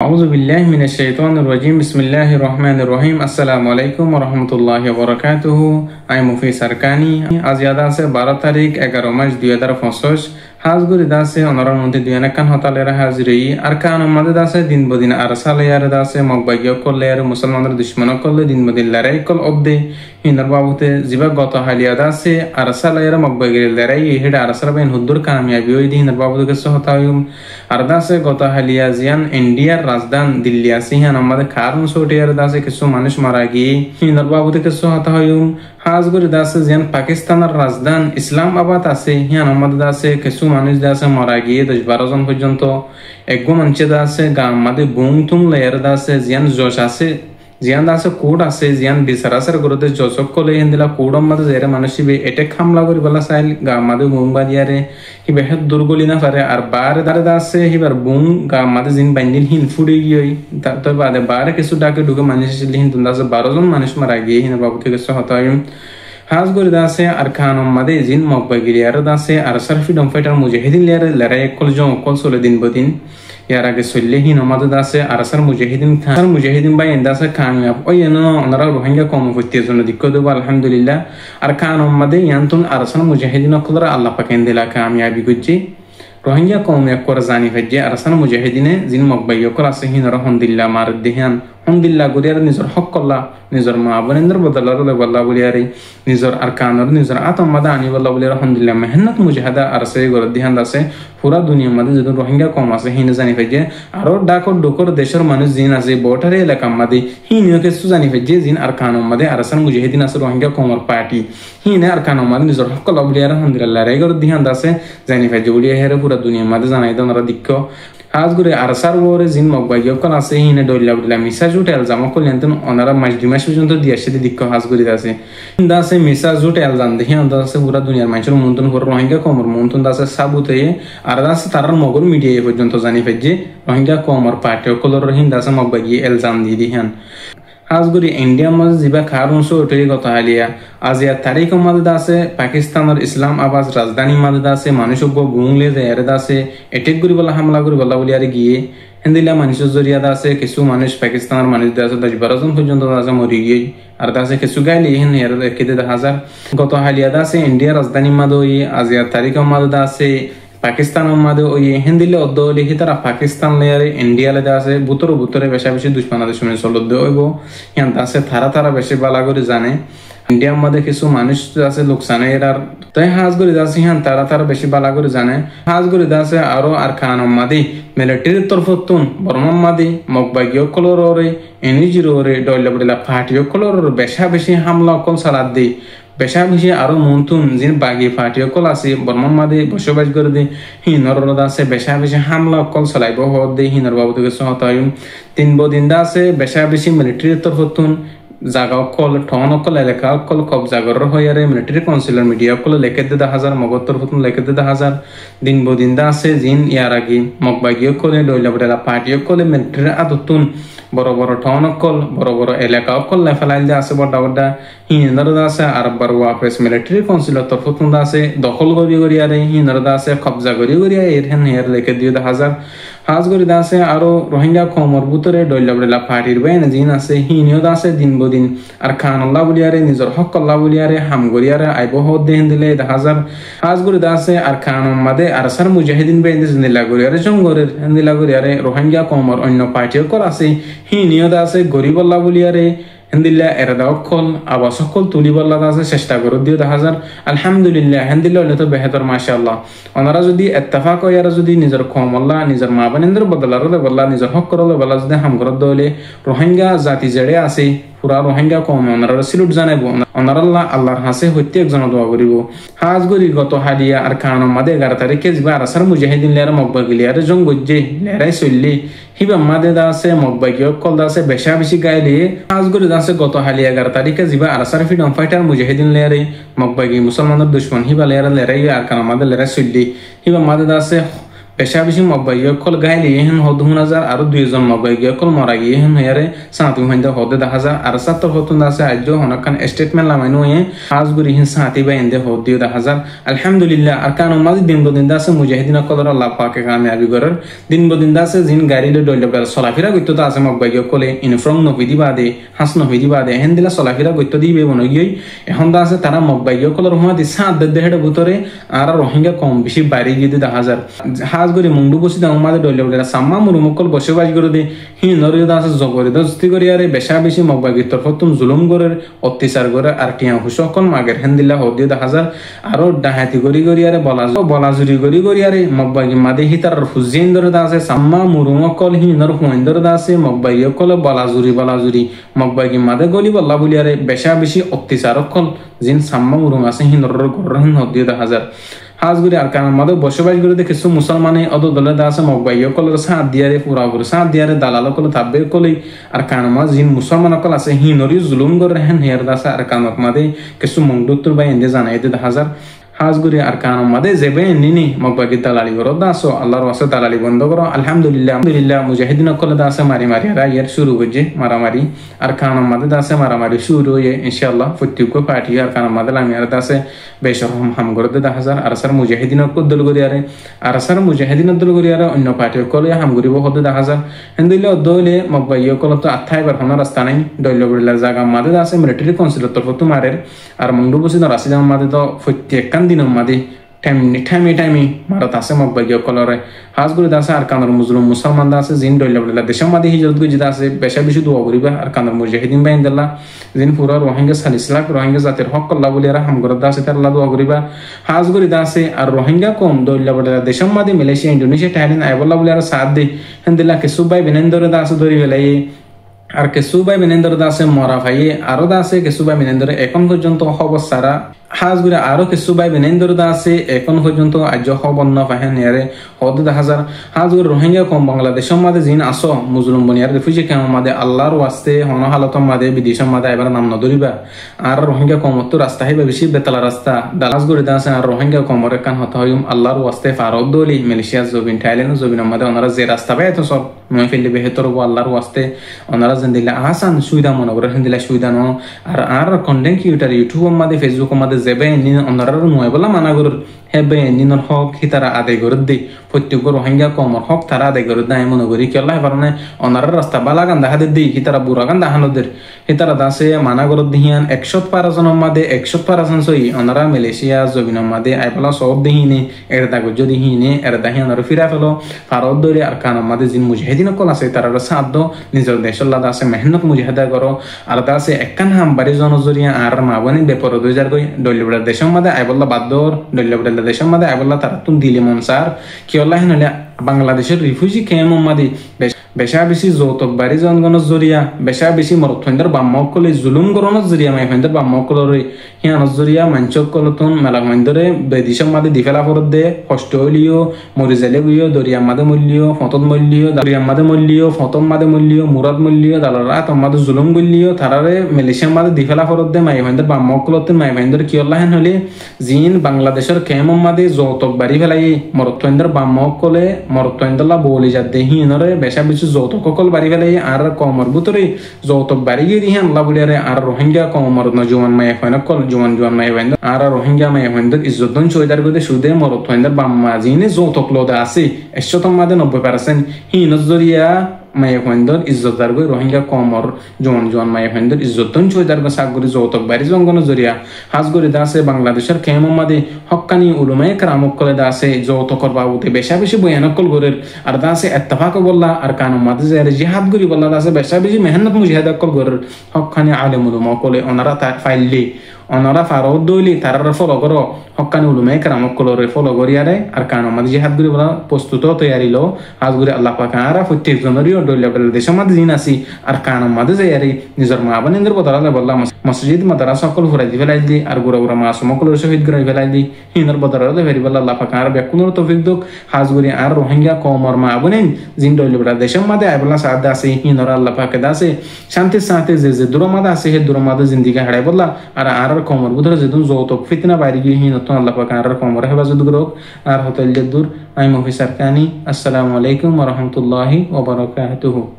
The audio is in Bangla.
أعوذ بالله من الشيطان الرجيم بسم الله الرحمن الرحيم السلام عليكم ورحمة الله وبركاته আমি মুফি সারকানি আজ ইয়াদ আছে 12 তারিখ 11 মাস 2025 হাজগুরি দাসে অনরার মধ্যে দুই অনেক হতালের হাজরি আর কান আমাদের দাসে দিন বদিন আর সালেয়ার দাসে মকবাইয় করলে আর মুসলমানদের দুশ্মন করলে দিন বদিন লড়াই কল অবদে হিন্দর বাবুতে জিবা গত হালিয়া দাসে আর সালেয়ার মকবাইয়ের লড়াই হেডা আর সালবেন হুদ্দুর কামিয়াবি ওই দিন বাবুকে সহতায়ুম আর দাসে গত হালিয়া জিয়ান ইন্ডিয়ার রাজধানী দিল্লি আছে হিয়ান আমাদের কারণ সোটিয়ার দাসে কিছু মানুষ মারা গিয়ে হিন্দর বাবুতে সহতায়ুম হাজগুরি দাসে জিয়ান পাকিস্তানের রাজধানী ইসলামাবাদ আছে হিয়ান আমাদের দাসে কিছু মানুষ দাসে মারা গিয়ে 10-12 জন পর্যন্ত একগো মানুষ দাসে গা আমাদের বুম তুম লেয়ার দাসে জিয়ান জোশ আছে জিয়ান দাসে কোড আছে জিয়ান বিসারাসের গুরুতে জোসক কলে হিন্দিলা কোড আমাদের জেরে মানুষিবে এটে খামলা করি বলা চাইল গা আমাদের বুম বাদিয়ারে হিবে হেদ দুর্গলি না পারে আর বারে দারে দাসে হিবার বুম গা আমাদের জিন বান্দিল হিন ফুড়ে গিয়ে তার বাদে বারে কিছু ডাকে ঢুকে মানুষ হিন দাসে 12 জন মানুষ মারা গিয়ে হিন বাবু থেকে হতায় হাজগুরি দাসে আর খান আমাদে জিন মকবাগিরিয়ার দাসে আর সারফিডম ফাইটার মুজাহিদিন লিয়ার লড়াই কল জন কল চলে দিন বদিন ইয়ার আগে চললে হিন আমাদের দাসে আর সার মুজাহিদিন খান মুজাহিদিন বাই দাসে কামিয়াব ওই এনো ওনারা রোহিঙ্গা কম হইতে জন্য দিক্ক দেব আলহামদুলিল্লাহ আর খান আমাদে ইয়ান্তুন আর সার মুজাহিদিন কলরা আল্লাহ পাকেন দিলা কামিয়াবি গুজি রোহিঙ্গা কম এক করে জানি ফেজে আর সার মুজাহিদিনে জিন মকবাইয় কল আছে হিন রহমদুলিল্লাহ মার দেহান হমদুল্লাহ গুরিয়ার নিজর হক কল্লা নিজর মা বোনেন্দ্র বদলার বল্লা বলিয়ারি নিজর আর কানর নিজর আতমাদা আনি বল্লা বলিয়ার আলহামদুলিল্লাহ মেহনত মুজাহাদা আর সে গর দিহান আছে পুরা দুনিয়ার মধ্যে যদি রোহিঙ্গা কম আছে হিনে জানি ফেজে আরো ডাকর ডোকর দেশের মানুষ জিন আছে বটারে এলাকা মাদি হিনিও কিছু জানি ফেজে জিন আর কানর মাদে আর সার মুজাহিদিন আছে রোহিঙ্গা কমর পার্টি হিনে আর কানর মাদে নিজর হক কল্লা বলিয়ার আলহামদুলিল্লাহ রে গর দিহান আছে জানি ফেজে বলিয়া হেরে পুরা দুনিয়ার মধ্যে জানাই দনরা দিক্ক হাজগুরি আরসার ওরে জিন মকবাইয় কল আছে হিনে ডইলা বলিলা মিসা জুট এলজাম কলেন ওনারা মাস 2 মাস পর্যন্ত দিয়াছে দিক্ক হাজগুরি দাসে দাসে মিসা জুট এলজাম দেখি দাসে পুরা দুনিয়ার মানুষের মন্তন করে রোহিঙ্গা কমর মন্তন দাসে সাবুতে আর দাসে তারার মগর মিডিয়া পর্যন্ত জানি ফেজে রোহিঙ্গা কমর পার্টি কলর রহিন দাসে মকবাইয় এলজাম দি দিহান হাজগুরি ইন্ডিয়া মাঝে জিবা কারণ সো ওঠে গত হালিয়া আজ ইয়ার তারিখ মাঝে দাসে পাকিস্তানের ইসলামাবাদ রাজধানী মাঝে দাসে মানুষ গুংলে যায় দাসে এটেক করি বলা হামলা করি বলা বলি আর গিয়ে হিন্দিলা মানুষের জরিয়া দাসে কিছু মানুষ পাকিস্তানের মানুষ দাসে 10-12 জন পর্যন্ত দাসে মরি গিয়ে আর দাসে কিছু গাইলে হিন এর কেটে 10,000 গত হালিয়া দাসে ইন্ডিয়া রাজধানী মাঝে আজ ইয়ার তারিখ মাঝে দাসে পাকিস্তানের মাঝে ওই হিন্দিলে অদ্দ লিখি তারা পাকিস্তান লেয়ারে ইন্ডিয়া লেদা আছে বুতরে বেশা বেশি দুশ্মন দুশ্মন চলদ হইব ইয়ান আছে তারা বেশি বালা করে জানে ইন্ডিয়ার মধ্যে কিছু মানুষ আছে লোকসানে এরার তাই হাজগুরি দাসে ইয়ান তারা বেশি বালা করে জানে হাজগুরি দাসে আরো আর খান মাদি মিলিটারির তরফতুন বর্মা মাদি মকবাগিয় কলরে এনিজির ওরে ডয়লা বড়লা ফাটিও কলরে বেশা বেশি হামলা কল সালাদ দি বেশা বেশি আরো মন্তুন জিন বাগি ফাটিও কল আছে বর্মা মাদি বসবাস করে দি হিনর দাসে বেশা বেশি হামলা কল চালাইব হদ দি হিনর বাবুকে সহতায়ুম 3 দিন দাসে বেশা বেশি মিলিটারির তরফতুন জাগা কল ঠন কল এলাকা কল কবজা গর হইয়ারে মিলিটারি কাউন্সিলর মিডিয়া কল লেখে 10,000 মগত্তর ফতুন লেখে 10,000 দিন আছে জিন ইয়ার আগে মকবাগিও কলে ডইলা বড়লা পার্টিও কলে মিলিটারি আদতুন বড় ঠন কল বড় এলাকা কল লেফালাইল দে আছে বড় হিনর দাসে আর বার ওয়াফেস মিলিটারি কাউন্সিলর তরফতুন দাসে দখল গরিয়ারে হিনর দাসে কবজা গরিয়া এর হেন ইয়ার লেখে 2,000 হাজগুরি দাসে আরো রোহিঙ্গা কমর বুতরে ডইলা বড়লা পার্টির বাইন জিন আছে হিনিও দাসে দিন দিন আর খান আল্লাহ বলিয়ারে নিজর হক আল্লাহ বলিয়ারে হাম গরিয়ারে আইব হদ দেন দিলে 1000 হাজগুরি দাসে আর খান মাদে আর সার মুজাহিদিন বেন জিন্দিলা গরিয়ারে জঙ্গরের জিন্দিলা গরিয়ারে রোহিঙ্গা কমর অন্য পার্টিও কর আছে হিনিও দাসে গরিব আল্লাহ বলিয়ারে হিন্দিল্লা এরাদা অকল আবার সকল তুলি বল্লা দাসে চেষ্টা করে দিও 10,000 আলহামদুলিল্লাহ হিন্দিল্লা হলে তো বেহতর মাশাআল্লাহ ওনারা যদি ইত্তেফাক হইয়ারা যদি নিজের কম আল্লাহ নিজের মা বোনেন্দ্র বদলার বল্লা নিজের হক করলে বল্লা যদি হাম করত দলে রোহিঙ্গা জাতি জেড়ে আছে পুরা রোহিঙ্গা কম ওনারা সিলুট জানাইব ওনারা আল্লাহর হাসে হইতে একজন দোয়া করিব হাজগুরি গত হালিয়া আর খান মাদে 11 তারিখে জিবা আসার মুজাহিদিন লেরা মকবাগিলিয়ারে জঙ্গজে লেরাই চললি হিবা মাদে দাসে মকবাগিও কল দাসে বেশা বেশি গাইলে হাজগুরি দাসে গত হালিয়া 11 তারিখে জিবা আসার ফ্রিডম ফাইটার মুজাহিদিন লেরে মকবাগি মুসলমানের দুশ্মন হিবা লেরাই আর খান মাদে লেরাই চললি হিবা মাদে দাসে বেশা বেশি মব্বাইকল গাইলে হেন হদ 1000 আর 2 জন মব্বাইকল মরা গিয়ে হেন হয়ারে সাঁতি হইন্দা হদে 10000 আর সাত হতুন আছে আজ হনকান স্টেটমেন্ট লামাইনো এ হাজগুরি হিন সাঁতি বাইন্দে হদ দিও 10000 আলহামদুলিল্লাহ আর কান মাঝে দিন বদিন দাসে মুজাহিদিন কলর আল্লাহ পাকে কামিয়াবি করার দিন বদিন দাসে জিন গাড়ি ডইলবার সলাফিরা গইতো তা আছে মব্বাইকলে ইনফ্রম নফিদি বাদে হাস নফিদি বাদে হেন দিলা সলাফিরা গইতো দিবে বনগিই এখন দা আছে তারা মব্বাইকলর হুমাদি সাত দেহেড়ে ভিতরে আর রোহিঙ্গা কম বেশি বাড়ি গিয়ে 10000 হাজগুরি মুন্ডু বসি দাও মাঝে ডইলবার সাম্মা মুরুমকল বসে বাজ করে দি হি নরিয় দাস জগরে দস্তি করি আরে বেশা বেশি মব্বাইগির তরফতুম জুলুম করে অত্যাচার করে আর টিয়া হুসকল মাগের হেন দিলা হদিও 10000 আর ডাহাতি করি আরে বলাজুরি করি আরে মব্বাইগি মাদে হিতার হুজিন ধরে দাসে সাম্মা মুরুমকল হি নর হুইন্দর দাসে মব্বাইকল বলাজুরি মব্বাইগি মাদে গলি বল্লা বলি আরে বেশা বেশি অত্যাচার কল জিন সাম্মা মুরুম আছে হি নর গরহিন হদিও 10000 হাজগুরি আর কান মাদে বসবাস করে দেখে মুসলমানে অদ দলে দাসে মব্বাইকল সাথ দিয়ারে পুরা করে সাথ দিয়ারে দালাল কল তাবে কলি আর কান মা জিন মুসলমান কল আছে হি নরি জুলুম করে হেন হের দাসে আর কান মাদে কিছু মংডুত্তর বাই এন্ডে জানাই 10000 হাজগুরি আর কান মাদে জেবে নিনি মব্বাইকি দালালি করো দাসো আল্লাহর ওয়াসে দালালি বন্ধ করো আলহামদুলিল্লাহ মুজাহিদিন কল দাসে মারি আর ইয়ার শুরু হইছে মারামারি আর কান মাদে দাসে মারামারি শুরু হয়ে ইনশাআল্লাহ প্রত্যেক পার্টি আর কান মাদে আমি আর দাসে বেশরহম হাম করে 10000 আর সার মুজাহিদিন দল করি আরে আর সার মুজাহিদিন দল করি আরে অন্য পার্টি কলে হাম করিব হদে 10000 হেন্দিলে দলে মব্বাইয় কল তো আথাই বার কোন রাস্তা নাই দইল বড়লা জায়গা মাদে দাসে মিলিটারি কাউন্সিলর তরফ তো মারের আর মন্ডু বসি রাসি জাম মাদে তো প্রত্যেক দিন মাদে টাইমি মারত আছে মব্বাইয় কলরে হাজগুরি দাসে আর কানর মুসলিম মুসলমান দাসে জিন দইল বড়লা দেশের মাদে হিজরত গজি দাসে বেশা বেশি দোয়া করিবা আর কানর মুজাহিদিন বাইন্দল্লাহ জিন পুরা রোহিঙ্গা 40 লাখ রোহিঙ্গা জাতির হক আল্লাহ বলি আর হাম করে দাসে তার আল্লাহ দোয়া করিবা হাজগুরি দাসে আর রোহিঙ্গা কম দইল বড়লা দেশের মাদে মালয়েশিয়া ইন্দোনেশিয়া থাইল্যান্ড আইবল্লাহ বলি আর সাথ দে হেন্দিলা কিছু বাই বিনেন্দরে দাসে ধরি ফেলাই আর কিছু বাই বিনেন্দর দাসে মরা ভাই আরো দাসে কিছু বাই বিনেন্দরে এখন পর্যন্ত খবর সারা হাজগুরি আরো কিছু বাই বিনেন্দর দাসে এখন পর্যন্ত আজ খবর না পাহেন ইয়ারে হদ 10000 হাজগুরি রোহিঙ্গা কম বাংলাদেশের মাঝে জিন আসো মুসলিম বনিয়ার রিফিউজি ক্যাম্প মাঝে আল্লাহর ওয়াস্তে হন হালতম মাঝে বিদেশের মাঝে এবার নাম নদরিবা আর রোহিঙ্গা কমত রাস্তা হইবা বেশি বেতালা রাস্তা দালাসগুরি দাসে আর রোহিঙ্গা কমর কান হত হইম আল্লাহর ওয়াস্তে ফারদ দলি মালয়েশিয়া জবিন থাইল্যান্ড জবিন মাঝে ওনারা যে রাস্তা পায় তো সব নয় ফেললে বেহতর আল্লাহর ওয়াস্তে ওনারা জিন্দিলা আসান সুবিধা মনে করে হিন্দিলা সুবিধা ন আর কন্টেন্ট ক্রিয়েটর ইউটিউব মাঝে ফেসবুক মাঝে যেবে ওনারা নয় বলা মানা করুর হেবে নিনর হক হিতারা আদায় করে দি প্রত্যেক রোহিঙ্গা কমর হক তারা আদায় করে দেয় মনে করি কেলা কারণে ওনারা রাস্তা বালা গান দেখা দি হিতারা বুড়া গান দেখানোদের হিতারা দাসে মানা করে দিহিয়ান 100% মাদে 100% সই ওনারা মালয়েশিয়া জবিনের মাদে আইপলা সব দিহিনে এর দাগো যদি হিনে এর দাহি ওনারা ফিরা ফেলো ফারদ দরে আর কান মাদে জিন মুজাহিদিন কল আছে তারা সাথ দো নিজের দেশের লাদা আছে মেহনত মুজাহিদা করো আর দাসে একখান হাম বাড়ি জনজরিয়া আর মাবনি বেপর 2000 কই দলিবড়া দেশের মাদে আইবল্লা বাদর দলিবড়া দেশের মাদে আইবল্লা তারা তুম দিলে মনসার কি আল্লাহ নলে বাংলাদেশের রিফিউজি ক্যাম্প মাদে বেশা বেশি যৌতুক বাড়ি জনগণের জরিয়া বেশা বেশি মরথইন্দার বাম্মকলে জুলুম গরনের জরিয়া মাইফইন্দার বাম্মকলরে হিয়ানর জরিয়া মানচকলতন মেলা হইন্দরে বেদিশের মাদে দিফেলা ফরত দে কষ্ট হইলিও মরিজালে গইও দরিয়া মাদে মূল্য ফতত মূল্য দরিয়া মাদে মূল্য ফতম মাদে মূল্য মুরাদ মূল্য দালারা তোমাদে জুলুম গইলিও তারারে মালয়েশিয়ার মাদে দিফেলা ফরত দে মাইফইন্দার বাম্মকলতে মাইফইন্দার কি আল্লাহ হলে জিন বাংলাদেশের ক্যাম্প মাদে যৌতুক বাড়ি ফেলাই মরথইন্দার বাম্মকলে মরথইন্দাল্লা বলি যা দেহিনরে বেশা বেশি যৌতুক কল বাড়ি ফেলাই আর কমর ভিতরে যৌতুক বাড়ি গিয়ে দিয়ে আল্লাহ বলি আরে আর রোহিঙ্গা কমর নজওয়ান মাই হয় না কল জওয়ান মাই হয় আর রোহিঙ্গা মাই হয় ইজ্জত দন চৈদার গদে সুদে মরত হইন্দার বাম্মা জিনে যৌতুক লোদা আছে 100 মাদে 90% হি নজরিয়া মাই হইন্দর ইজ্জতদার গই রোহিঙ্গা কমর জওয়ান মাই হইন্দর ইজ্জত দন চৈদার গো সাগরি যৌতুক বাড়ি জঙ্গন জরিয়া হাজগরি দাসে বাংলাদেশের ক্যাম্প মাদে হক্কানি উলুমায়ে কেরামক কলে দাসে যৌতুকর বাবুতে বেশা বেশি বয়ানক কল গরের আর দাসে ইত্তেফাক বললা আর কানুম মাদে যে জিহাদ গরি বললা দাসে বেশা বেশি মেহনত মুজাহিদা কল গরের হক্কানি আলেম উলুমা কলে ওনারা তা ফাইললি ওনারা ফারদ দইলি তারার ফলো করো হক্কানি উলুমায়ে কেরামক কলরে ফলো করিয়ারে আর কানুম মাদে জিহাদ গরি বলা প্রস্তুত তৈয়ারি লো হাজগরি আল্লাহ পাক আরা প্রত্যেক জনরিও দইলা বলে দেশ মাদে জিন আসি আর কানুম মাদে যায়ারি নিজর মা বানিন্দর বদলা বললা মসজিদ মাদ্রাসা সকল ফুরাই দি ফেলাই দি আর গুড়া গুড়া মাসুম কলর শহীদ করে ফেলাই দি হিনর বদলা ভেরি বললা আল্লাহ পাক আরা বেকুনর তৌফিক দক হাজগরি আর রোহিঙ্গা কমর মা বনেন জিন দইলা বলে দেশ মাদে আইবলা সাদ আছে হিনর আল্লাহ পাক দাসে শান্তির সাথে যে দূর মাদে আছে হে দূর মাদে জিন্দিগি হারাই বললা আর আর কমর বুধরে যেদিন যৌতুক ফিতনা বাইরে গিয়ে নতুন আল্লাহ পাক আর কমর হেফাজত গ্রোক আর হোটেল জেদুর আই মুফি সারকানি। আসসালামু আলাইকুম ওয়া রাহমাতুল্লাহি ওয়া বারাকাতুহু।